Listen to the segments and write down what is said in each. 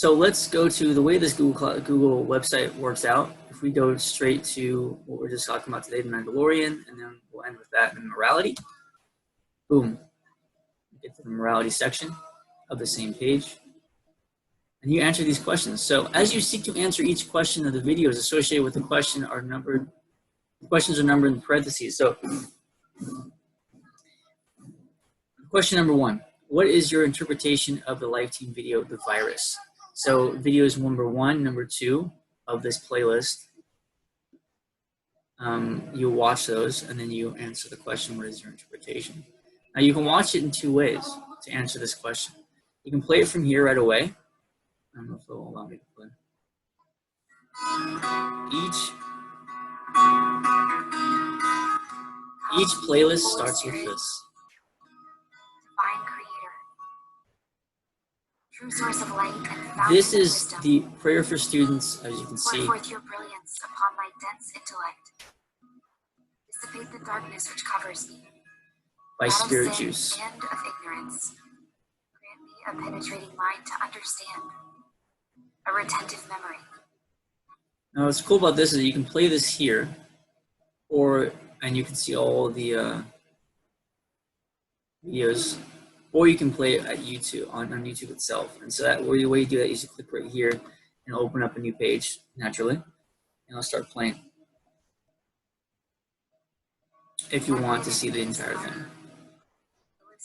So let's go to the way this Google website works out. If we go straight to what we're just talking about today, the Mandalorian, and then we'll end with that and morality. Boom. Get to the morality section of the same page. And you answer these questions. So as you seek to answer each question of the videos associated with the question are numbered. The questions are numbered in parentheses. So question number 1. What is your interpretation of the Life Team video, The Virus? So videos number 1, number 2 of this playlist. You watch those and then you answer the question, what is your interpretation? Now you can watch it in 2 ways to answer this question. You can play it from here right away. I don't know if it'll allow me to play. Each playlist starts with this. Divine Creator, true source of light and fountain This of is wisdom. the prayer for students, as you can see. Pour forth your brilliance upon my dense intellect. Dissipate the darkness which covers me. By That of Spirit sin Juice. and of ignorance. Grant me a penetrating mind to understand. A retentive memory. Now what's cool about this is that you can play this here, and you can see all the videos, or you can play it at YouTube, on YouTube itself. And so that way you do that, you just click right here and open up a new page naturally, and I'll start playing. If you want to see the entire thing.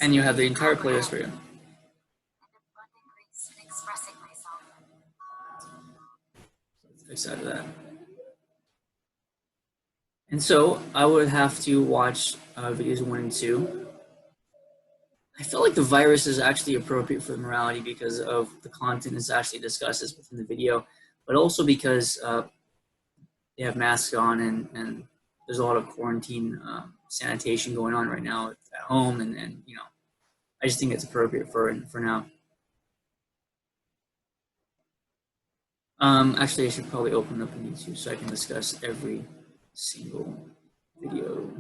And you have the entire playlist for you. And abundant grace in expressing myself. Excited of that. And so I would have to watch videos 1 and 2. I feel like The Virus is actually appropriate for morality because of the content that's actually discussed within the video, but also because they have masks on and there's a lot of quarantine sanitation going on right now at home, and you know, I just think it's appropriate for now. Actually, I should probably open up a YouTube so I can discuss every single video.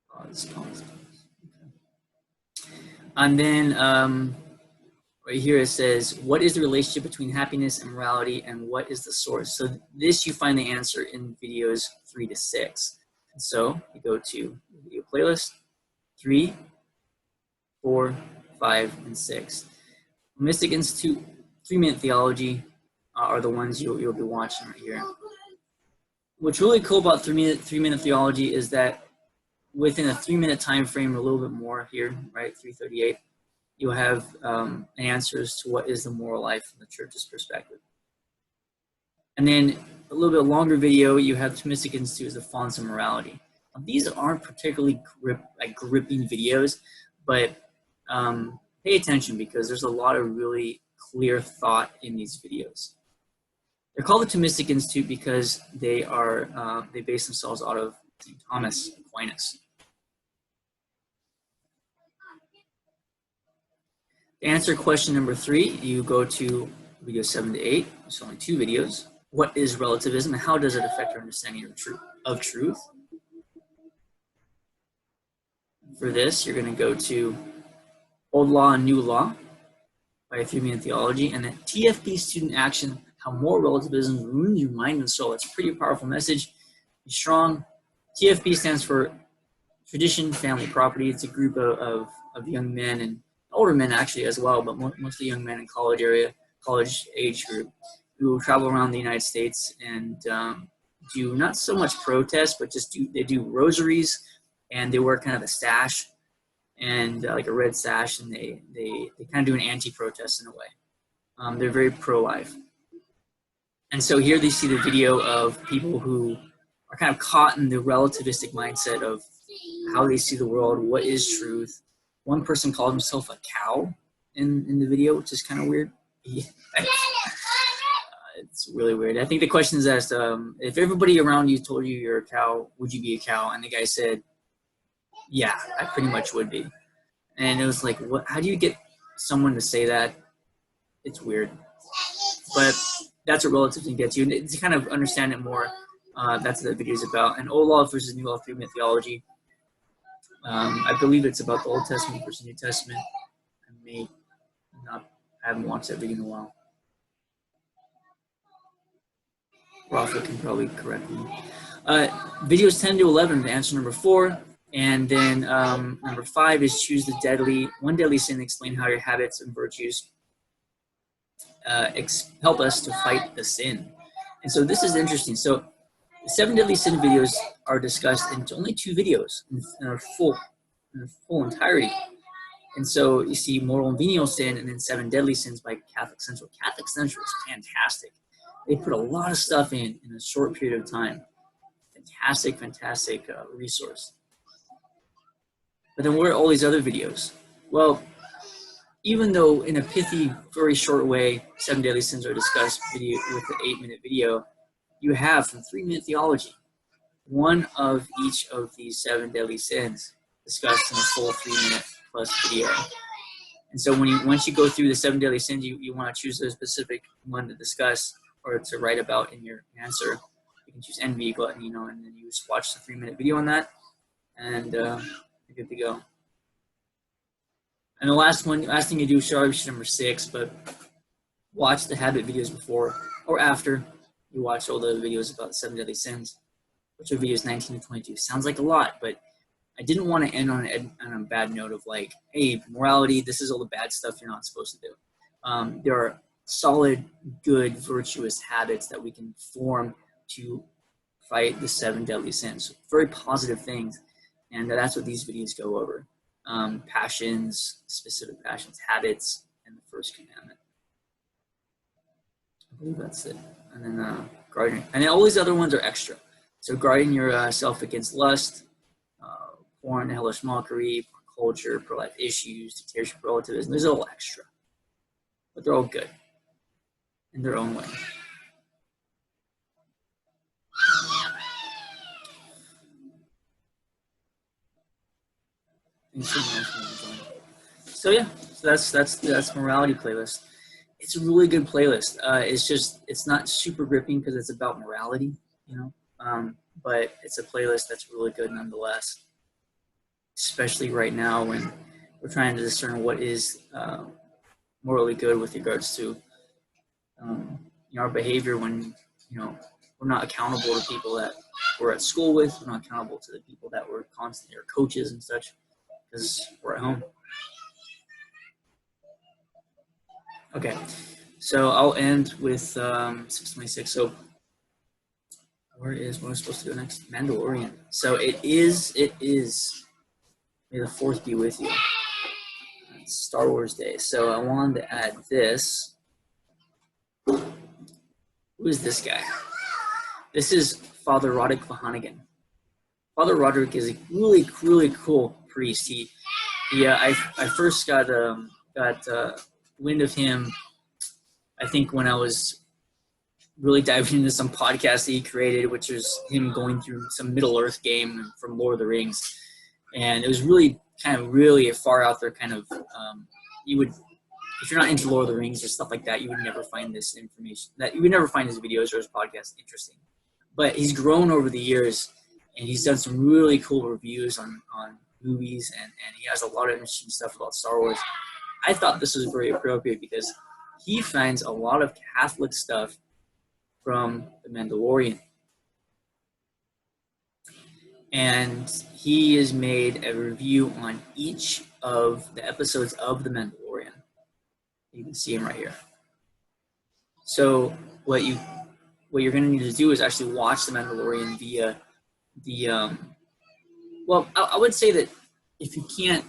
Pause. Okay. And then right here it says, what is the relationship between happiness and morality, and what is the source? So this you find the answer in videos 3 to 6. And so you go to video playlist 3, 4, 5, and 6. Mystic Institute 3-minute theology are the ones you'll be watching right here. What's really cool about 3-minute theology is that within a 3-minute time frame, or a little bit more here, right, 3:38, you'll have answers to what is the moral life from the church's perspective. And then a little bit longer video, you have Thomistic Institute's The Fonts of Morality. Now, these aren't particularly gripping videos, but pay attention because there's a lot of really clear thought in these videos. They're called the Thomistic Institute because they base themselves out of St. Thomas Aquinas. To answer question number 3, you go to video 7 to 8. There's only 2 videos. What is relativism and how does it affect our understanding of truth? For this, you're going to go to Old Law and New Law by 3-minute theology, and then TFP student action, how moral relativism ruins your mind and soul. It's a pretty powerful message. Be strong. TFP stands for Tradition Family Property. It's a group of young men and older men actually as well, but mostly young men in college age group who travel around the United States and do not so much protest, but just they do rosaries, and they wear kind of a sash and like a red sash, and they kind of do an anti-protest in a way. They're very pro-life. And so here they see the video of people who are kind of caught in the relativistic mindset of how they see the world, what is truth. One person called himself a cow in the video, which is kind of weird. It's really weird. I think the question is asked, if everybody around you told you you're a cow, would you be a cow? And the guy said, yeah, I pretty much would be. And it was like, what? How do you get someone to say that? It's weird. But that's what relativism gets you. And to kind of understand it more, that's what that video is about. And Old Law versus New Law 3-minute theology. I believe it's about the Old Testament versus New Testament. I may not I haven't watched that video in a while. Rafa can probably correct me. Videos 10 to 11, answer number 4. And then number 5 is choose the one deadly sin, explain how your habits and virtues help us to fight the sin. And so this is interesting. So the 7 deadly sin videos are discussed in only 2 videos in their full entirety. And so you see moral and venial sin, and then 7 deadly sins by Catholic Central. Catholic Central is fantastic. They put a lot of stuff in a short period of time. Fantastic resource. But then where are all these other videos? Well, even though in a pithy, very short way, 7 deadly sins are discussed with the 8-minute video, you have from 3-minute theology, one of each of these 7 deadly sins discussed in a full 3-minute plus video. And so once you go through the 7 deadly sins, you want to choose a specific one to discuss or to write about in your answer. You can choose envy, gluttony, and then you just watch the 3-minute video on that, and you're good to go. And the last thing you do, sorry, number 6, but watch the habit videos before or after you watch all the videos about the 7 deadly sins, which are videos 19 to 22. Sounds like a lot, but I didn't want to end on a bad note of like, hey, morality, this is all the bad stuff you're not supposed to do. There are solid, good, virtuous habits that we can form to fight the 7 deadly sins. Very positive things, and that's what these videos go over. Passions, specific passions, habits, and the first commandment. I believe that's it. And then guarding, and then all these other ones are extra. So guarding yourself against lust, porn, hellish mockery, porn culture, pro-life issues, dictatorship, relativism. These are all extra, but they're all good in their own way. So yeah, so that's morality playlist. It's a really good playlist. It's not super gripping because it's about morality, but it's a playlist that's really good nonetheless. Especially right now when we're trying to discern what is morally good with regards to our behavior when we're not accountable to people that we're at school with. We're not accountable to the people that we're constantly our coaches and such because we're at home. Okay, so I'll end with 626. So what am I supposed to do next? Mandalorian. So it is. May the 4th be with you. It's Star Wars Day. So I wanted to add this. Who is this guy? This is Father Roderick Flanagan. Father Roderick is a really, really cool priest. I first got wind of him, I think, when I was really diving into some podcast that he created, which was him going through some Middle Earth game from Lord of the Rings. And it was really really far out there you would, if you're not into Lord of the Rings or stuff like that, you would never find this information, you would never find his videos or his podcast interesting. But he's grown over the years, and he's done some really cool reviews on movies, and he has a lot of interesting stuff about Star Wars. I thought this was very appropriate because he finds a lot of Catholic stuff from The Mandalorian. And he has made a review on each of the episodes of The Mandalorian. You can see him right here. So what you're going to need to do is actually watch The Mandalorian via the well, I would say that if you can't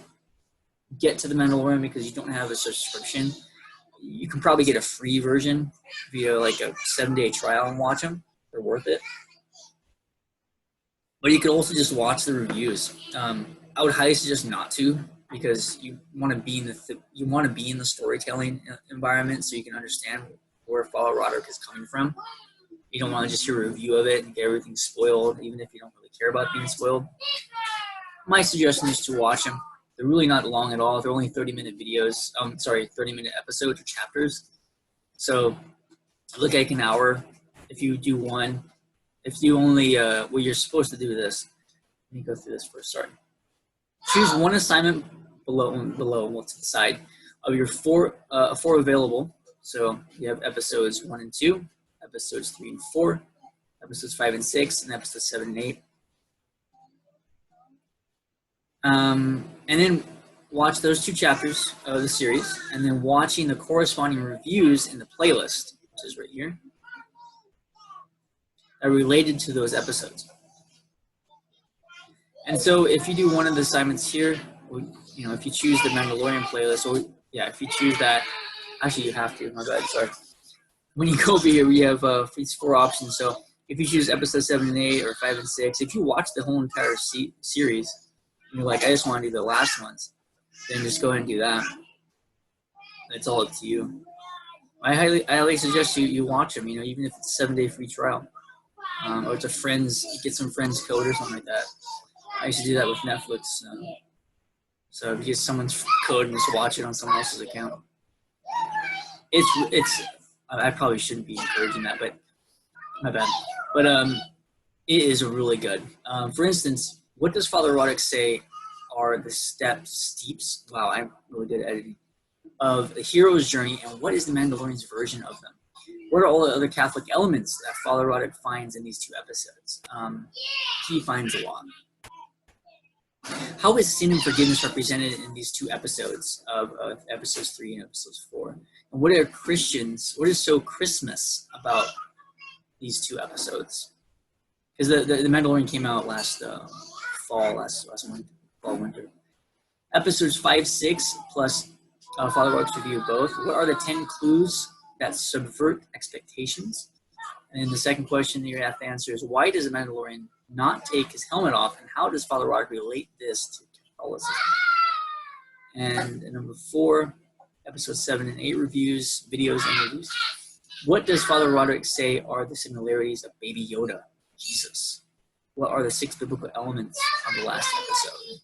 get to The Mandalorian because you don't have a subscription, you can probably get a free version via like a 7-day trial and watch them. They're worth it. But you could also just watch the reviews. I would highly suggest not to, because you want to be in the storytelling environment so you can understand where Father Roderick is coming from. You don't want to just hear a review of it and get everything spoiled, even if you don't really care about being spoiled. My suggestion is to watch them. They're really not long at all. They're only 30-minute videos. 30-minute episodes or chapters. So look like an hour if you do one. If you only, you're supposed to do this. Let me go through this first. Sorry. Choose one assignment below, well, to the side, of your four available. So you have episodes 1 and 2, episodes 3 and 4, episodes 5 and 6, and episodes 7 and 8. And then watch those 2 chapters of the series, and then watching the corresponding reviews in the playlist, which is right here, are related to those episodes. And so if you do one of the assignments here, you know, if you choose the Mandalorian playlist, or yeah, if you choose that, actually you have to, my bad, sorry. When you go over here, we have these 4 options. So if you choose episode 7 and 8 or 5 and 6, if you watch the whole entire series, and you're like, I just want to do the last ones, then just go ahead and do that. It's all up to you. I highly suggest you watch them, you know, even if it's a 7-day free trial. Or it's get some friends code or something like that. I used to do that with Netflix. So if you get someone's code and just watch it on someone else's account. I probably shouldn't be encouraging that, but my bad. But it is really good. For instance, what does Father Roddick say are the steeps? Wow, I'm really good at editing. Of a hero's journey, and what is the Mandalorian's version of them? What are all the other Catholic elements that Father Roddick finds in these 2 episodes? He finds a lot. How is sin and forgiveness represented in these 2 episodes of episodes 3 and episodes 4? And what is so Christmas about these 2 episodes? Because the Mandalorian came out last winter. Episodes 5, 6, plus Father Roddick's review of both. What are the 10 clues that subvert expectations? And then the second question you have to answer is, why does the Mandalorian not take his helmet off, and how does Father Roddick relate this to Catholicism? And number 4, episode 7 and 8 videos and reviews. What does Father Roddick say are the similarities of Baby Yoda, Jesus? What are the 6 biblical elements of the last episode?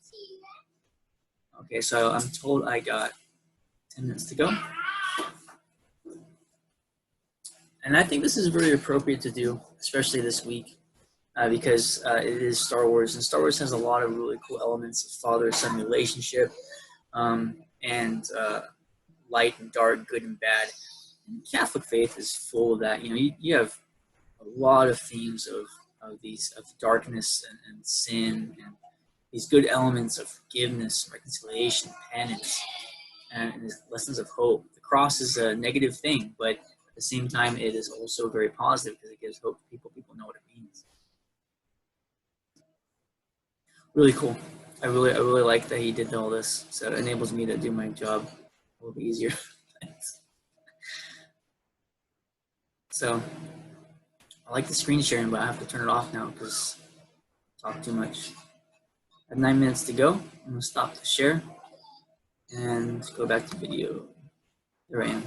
Okay, so I'm told I got 10 minutes to go. And I think this is very appropriate to do, especially this week, because it is Star Wars, and Star Wars has a lot of really cool elements of father-son relationship, and light and dark, good and bad. And Catholic faith is full of that. You know, you have a lot of themes of darkness and sin, and these good elements of forgiveness, reconciliation, penance, and lessons of hope. The cross is a negative thing, but at the same time, it is also very positive because it gives hope to people. People know what it means. Really cool. I really like that he did all this. So it enables me to do my job a little bit easier. So I like the screen sharing, but I have to turn it off now because I talk too much. I have 9 minutes to go. I'm gonna stop the share and go back to video. There I am.